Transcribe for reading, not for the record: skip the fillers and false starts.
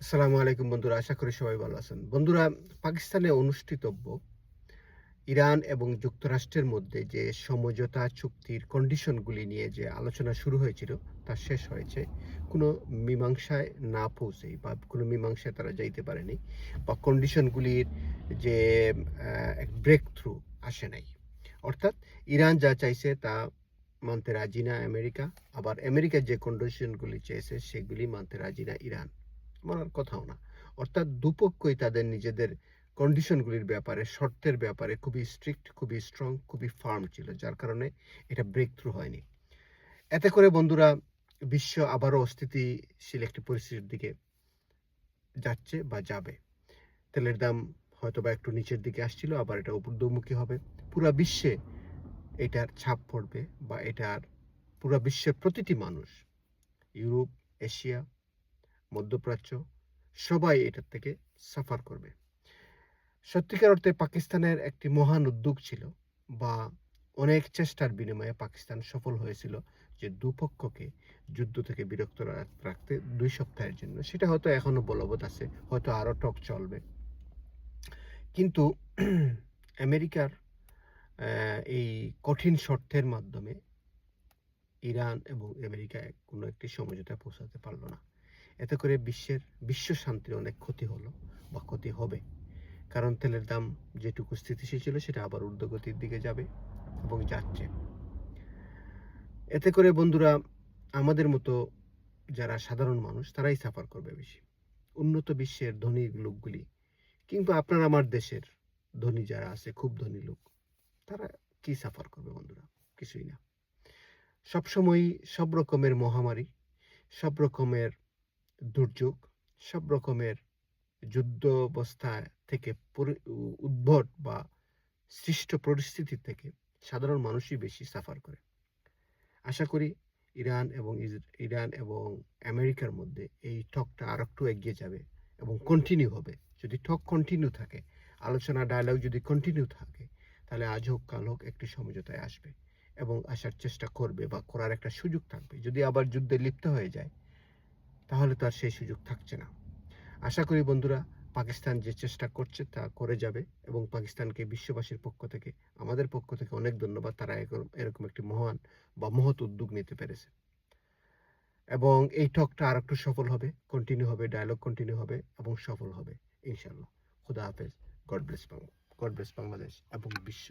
আসসালামু আলাইকুম বন্ধুরা, আশা করি সবাই ভালো আছেন। বন্ধুরা, পাকিস্তানে অনুষ্ঠিতব্য ইরান এবং যুক্তরাষ্ট্রের মধ্যে যে সমঝোতা চুক্তির কন্ডিশনগুলি নিয়ে যে আলোচনা শুরু হয়েছিল তা শেষ হয়েছে। কোনো মীমাংসায় না পৌঁছেই বা কোনো মীমাংসায় তারা যাইতে পারেনি বা কন্ডিশনগুলির যে এক ব্রেক থ্রু আসে নাই। অর্থাৎ ইরান যা চাইছে তা মানতে রাজি না আমেরিকা, আবার আমেরিকা যে কন্ডিশনগুলি চেয়েছে সেগুলি মানতে রাজি না ইরান, মানার কথাও না। অর্থাৎ দুপক্ষই তাদের নিজেদের কন্ডিশনগুলির ব্যাপারে, শর্তের ব্যাপারে খুবই স্ট্রিক্ট, খুবই স্ট্রং, খুবই ফার্ম ছিল, যার কারণে এটা ব্রেক থ্রু হয়নি। এতে করে বন্ধুরা, বিশ্ব আবারও অস্থিতিশীল একটি পরিস্থিতির দিকে যাচ্ছে বা যাবে। তেলের দাম হয়তোবা একটু নিচের দিকে আসছিল, আবার এটা ঊর্ধ্বমুখী হবে। পুরা বিশ্বে এটার ছাপ পড়বে বা এটার পুরা বিশ্বের প্রতিটি মানুষ, ইউরোপ, এশিয়া, মধ্যপ্রাচ্য, সবাই এটার থেকে সাফার করবে। সত্যিকার অর্থে পাকিস্তানের একটি মহান উদ্যোগ ছিল বা অনেক চেষ্টার বিনিময়ে পাকিস্তান সফল হয়েছিল যে দুপক্ষকে যুদ্ধ থেকে বিরক্ত রাখতে 2 সপ্তাহের জন্য। সেটা হয়তো এখনো বলবৎ আছে, হয়তো আরও টক চলবে। কিন্তু আমেরিকার এই কঠিন শর্তের মাধ্যমে ইরান এবং আমেরিকা কোনো একটি সমঝোতায় পৌঁছাতে পারল না। এতে করে বিশ্ব শান্তির অনেক ক্ষতি হলো বা ক্ষতি হবে। কারণ তেলের দাম যেটুকু স্থিতিশীল ছিল সেটা আবার ঊর্ধ্বগতির দিকে যাবে এবং যাচ্ছে। এতে করে বন্ধুরা, আমাদের মতো যারা সাধারণ মানুষ তারাই সাফার করবে বেশি। উন্নত বিশ্বের ধনী লোকগুলি কিংবা আপনার আমার দেশের ধনী যারা আছে, খুব ধনী লোক, তারা কি সাফার করবে বন্ধুরা? কিছুই না। সবসময়ই সব রকমের মহামারী, সব রকমের দুর্যোগ, সব রকমের যুদ্ধ অবস্থা থেকে উদ্ভট বা সৃষ্ট পরিস্থিতি থেকে সাধারণ মানুষই বেশি সাফার করে। আশা করি ইরান এবং আমেরিকার মধ্যে এই টকটা আরেকটু এগিয়ে যাবে এবং কন্টিনিউ হবে। যদি টক কন্টিনিউ থাকে, আলোচনা ডায়ালগ যদি কন্টিনিউ থাকে, তাহলে আজ হোক কাল হোক একটি সমঝোতায় আসবে এবং আসার চেষ্টা করবে বা করার একটা সুযোগ থাকবে। যদি আবার যুদ্ধে লিপ্ত হয়ে যায়, তাহলে তো আর সেই সুযোগ থাকছে না। আশা করি বন্ধুরা, পাকিস্তান যে চেষ্টা করছে তা করে যাবে এবং পাকিস্তানকে বিশ্ববাসীর পক্ষ থেকে, আমাদের পক্ষ থেকে অনেক ধন্যবাদ। তারা এরকম একটি মহান বা মহৎ উদ্যোগ নিতে পেরেছে এবং এই টকটা আর একটু সফল হবে, কন্টিনিউ হবে, ডায়ালগ কন্টিনিউ হবে এবং সফল হবে ইনশাআল্লাহ। খুদা হাফেজ। গড ব্লেস বাংলাদেশ এবং বিশ্ব।